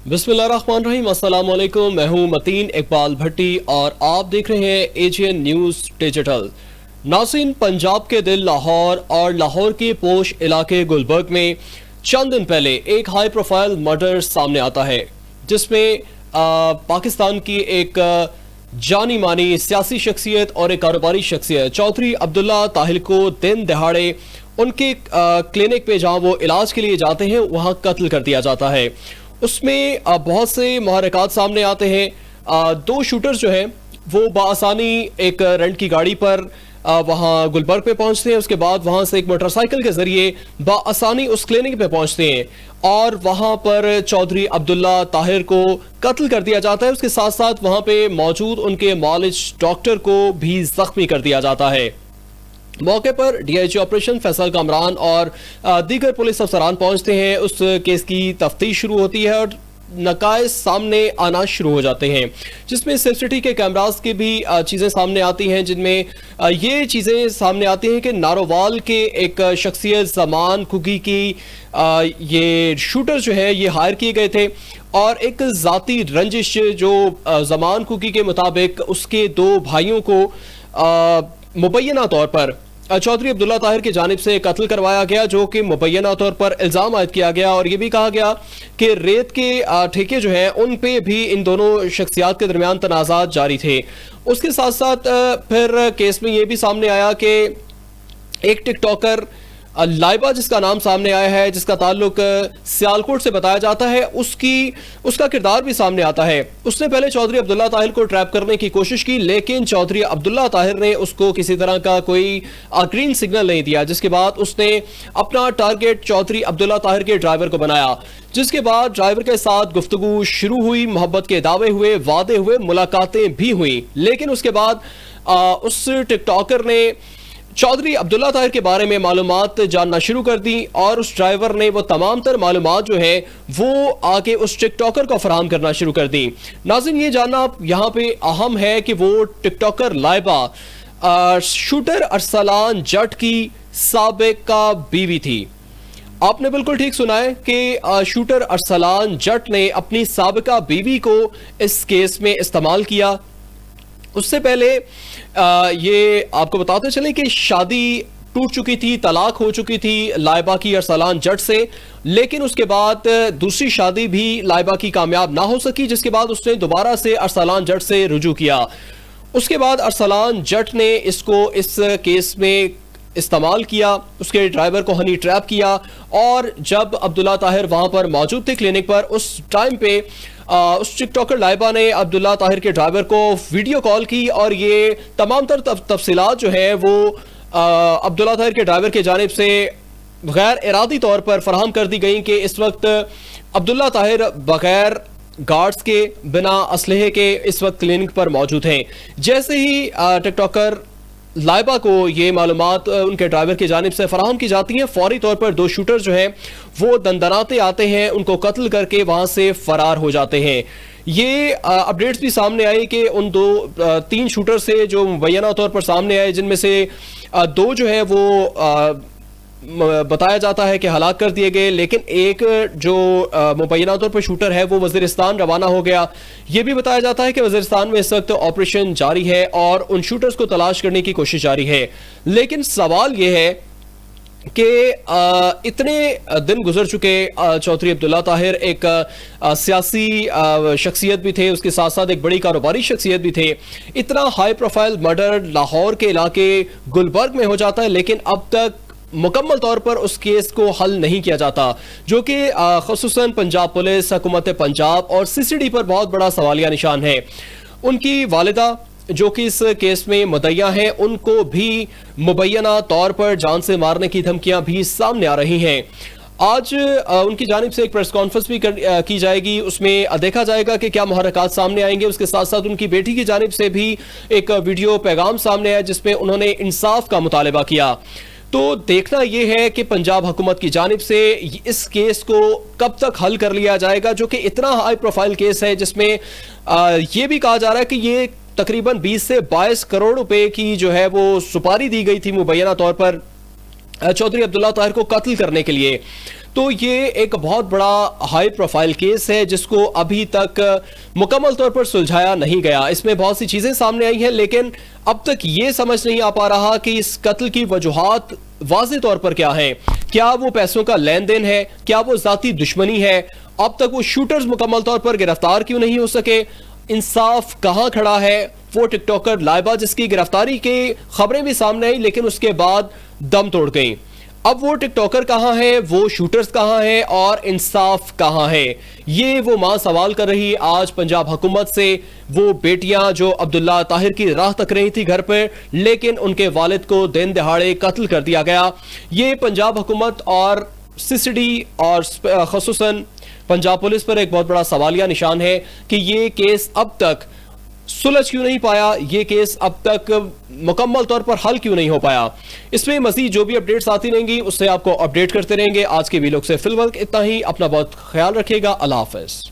बिस्मिल्लाहिर्रहमानिर्रहीम, अस्सलाम वालेकुम। मैं हूं मतीन इकबाल भट्टी और आप देख रहे हैं एजीएन न्यूज़ डिजिटल। नाज़रीन, पंजाब के दिल लाहौर और लाहौर के पोश इलाके गुलबर्ग में चंद दिन पहले एक हाई प्रोफाइल मर्डर सामने आता है, जिसमें पाकिस्तान की एक जानी मानी सियासी शख्सियत और एक कारोबारी शख्सियत चौधरी अब्दुल्ला ताहिर को दिन दहाड़े उनके क्लिनिक पे जहाँ वो इलाज के लिए जाते हैं वहाँ कत्ल कर दिया जाता है। उसमें बहुत से महरक़ात सामने आते हैं। दो शूटर जो हैं वो बाआसानी एक रेंट की गाड़ी पर वहाँ गुलबर्ग पे पहुंचते हैं। उसके बाद वहाँ से एक मोटरसाइकिल के ज़रिए बाआसानी उस क्लिनिक पे पहुंचते हैं और वहाँ पर चौधरी अब्दुल्ला ताहिर को कत्ल कर दिया जाता है। उसके साथ साथ वहाँ पे मौजूद उनके मालिज डॉक्टर को भी ज़ख्मी कर दिया जाता है। मौके पर डीआईजी ऑपरेशन फैसल कामरान और दीगर पुलिस अफसरान पहुंचते हैं। उस केस की तफ्तीश शुरू होती है और नकाइस सामने आना शुरू हो जाते हैं, जिसमें सीसीटीवी के कैमरास की भी चीज़ें सामने आती हैं, जिनमें ये चीज़ें सामने आती हैं कि नारोवाल के एक शख्सियत ज़मान कुकी की ये शूटर जो है ये हायर किए गए थे और एक ज़ाती रंजिश जो ज़मान कुकी के मुताबिक उसके दो भाइयों को मुबैना तौर पर चौधरी अब्दुल्ला ताहिर की जानिब से कत्ल करवाया गया, जो कि मुबैना तौर पर इल्ज़ाम आयद किया गया और ये भी कहा गया कि रेत के ठेके जो हैं उन पे भी इन दोनों शख्सियात के दरमियान तनाज़ात जारी थे। उसके साथ साथ फिर केस में ये भी सामने आया कि एक टिकटॉकर लाइबा जिसका नाम सामने आया है, जिसका ताल्लुक सियालकोट से बताया जाता है, उसका किरदार भी सामने आता है। उसने पहले चौधरी अब्दुल्ला ताहिर को ट्रैप करने की कोशिश की, लेकिन चौधरी अब्दुल्ला ताहिर ने उसको किसी तरह का कोई ग्रीन सिग्नल नहीं दिया, जिसके बाद उसने अपना टारगेट चौधरी अब्दुल्ला ताहिर के ड्राइवर को बनाया। जिसके बाद ड्राइवर के साथ गुफ्तगू शुरू हुई, मोहब्बत के दावे हुए, वादे हुए, मुलाकातें भी हुई, लेकिन उसके बाद उस टिकटॉकर ने चौधरी अब्दुल्ला ताहिर के बारे में मालूमात जानना शुरू कर दी और उस ड्राइवर ने वो तमाम तर मालूमात जो है वो आके उस टिकटॉकर को फराहम करना शुरू कर दी। नाज़रीन, ये जानना यहाँ पे अहम है कि वो टिकटॉकर लाइबा शूटर अरसलान जट की साबिका बीवी थी। आपने बिल्कुल ठीक सुना है कि शूटर अरसलान जट ने अपनी साबिका बीवी को इस केस में इस्तेमाल किया। उससे पहले ये आपको बताते चले कि शादी टूट चुकी थी, तलाक हो चुकी थी लाइबा की अरसलान जट से, लेकिन उसके बाद दूसरी शादी भी लाइबा की कामयाब ना हो सकी, जिसके बाद उसने दोबारा से अरसलान जट से रुजू किया। उसके बाद अरसलान जट ने इसको इस केस में इस्तेमाल किया, उसके ड्राइवर को हनी ट्रैप किया और जब अब्दुल्ला ताहिर वहां पर मौजूद थे क्लिनिक पर, उस टाइम पे उस टिकटॉकर लाइबा ने अब्दुल्ला ताहिर के ड्राइवर को वीडियो कॉल की और ये तमाम तर तफसीलात जो है वो अब्दुल्ला ताहिर के ड्राइवर की जानिब से गैर इरादी तौर पर फराहम कर दी गई कि इस वक्त अब्दुल्ला ताहिर बगैर गार्ड्स के, बिना असलहे के इस वक्त क्लिनिक पर मौजूद हैं। जैसे ही टिकटॉकर लाइबा को ये मालूमात उनके ड्राइवर की जानिब से फराहम की जाती हैं, फौरी तौर पर दो शूटर जो हैं वो दंदनाते आते हैं, उनको कत्ल करके वहाँ से फरार हो जाते हैं। ये अपडेट्स भी सामने आई कि उन तीन शूटर से जो मुबैना तौर पर सामने आए, जिनमें से दो जो है वो बताया जाता है कि हलाक कर दिए गए, लेकिन एक जो मुबैना तौर पर शूटर है वो वज़ीरिस्तान रवाना हो गया। ये भी बताया जाता है कि वज़ीरिस्तान में इस वक्त ऑपरेशन जारी है और उन शूटर्स को तलाश करने की कोशिश जारी है। लेकिन सवाल ये है कि इतने दिन गुजर चुके, चौधरी अब्दुल्ला ताहिर एक सियासी शख्सियत भी थे, उसके साथ साथ एक बड़ी कारोबारी शख्सियत भी थे। इतना हाई प्रोफाइल मर्डर लाहौर के इलाके गुलबर्ग में हो जाता है, लेकिन अब तक मुकम्मल तौर पर उस केस को हल नहीं किया जाता, जो कि ख़ुसूसन पंजाब पुलिस, हुकूमत पंजाब और सीसीडी पर बहुत बड़ा सवालिया निशान है। उनकी वालिदा जो कि इस केस में मुद्दइया हैं, उनको भी मुबैना तौर पर जान से मारने की धमकियां भी सामने आ रही हैं। आज उनकी जानिब से एक प्रेस कॉन्फ्रेंस भी की जाएगी, उसमें देखा जाएगा कि क्या मुहर्रकात सामने आएंगे। उसके साथ साथ उनकी बेटी की जानिब से भी एक वीडियो पैगाम सामने आया जिसमें उन्होंने इंसाफ का मुतालबा किया। तो देखना यह है कि पंजाब हुकूमत की जानिब से इस केस को कब तक हल कर लिया जाएगा, जो कि इतना हाई प्रोफाइल केस है, जिसमें यह भी कहा जा रहा है कि ये तकरीबन 20 से 22 करोड़ रुपए की जो है वो सुपारी दी गई थी मुबैना तौर पर चौधरी अब्दुल्ला ताहिर को कत्ल करने के लिए। تو یہ ایک بہت بڑا ہائی پروفائل کیس ہے جس کو ابھی تک مکمل طور پر سلجھایا نہیں گیا. اس میں بہت سی چیزیں سامنے آئی ہیں لیکن اب تک یہ سمجھ نہیں آ پا رہا کہ اس قتل کی وجوہات واضح طور پر کیا ہیں. کیا وہ پیسوں کا لین دین ہے؟ کیا وہ ذاتی دشمنی ہے؟ اب تک وہ شوٹرز مکمل طور پر گرفتار کیوں نہیں ہو سکے؟ انصاف کہاں کھڑا ہے؟ وہ ٹک ٹاکر لائبہ جس کی گرفتاری کی خبریں بھی سامنے آئی لیکن اس کے بعد دم توڑ گئیں. اب وہ ٹک ٹاکر کہاں ہے؟ وہ شوٹرز کہاں ہیں؟ اور انصاف کہاں ہے؟ یہ وہ ماں سوال کر رہی آج پنجاب حکومت سے. وہ بیٹیاں جو عبداللہ طاہر کی راہ تک رہی تھی گھر پر لیکن ان کے والد کو دن دہاڑے قتل کر دیا گیا. یہ پنجاب حکومت اور سی سی ڈی اور خصوصاً پنجاب پولیس پر ایک بہت بڑا سوالیہ نشان ہے کہ یہ کیس اب تک سلجھ کیوں نہیں پایا، یہ کیس اب تک مکمل طور پر حل کیوں نہیں ہو پایا. اس میں مزید جو بھی اپڈیٹس آتی رہیں گی اس سے آپ کو اپڈیٹ کرتے رہیں گے. آج کے ویلوگ سے فی الوقت اتنا ہی. اپنا بہت خیال رکھیے گا. اللہ حافظ.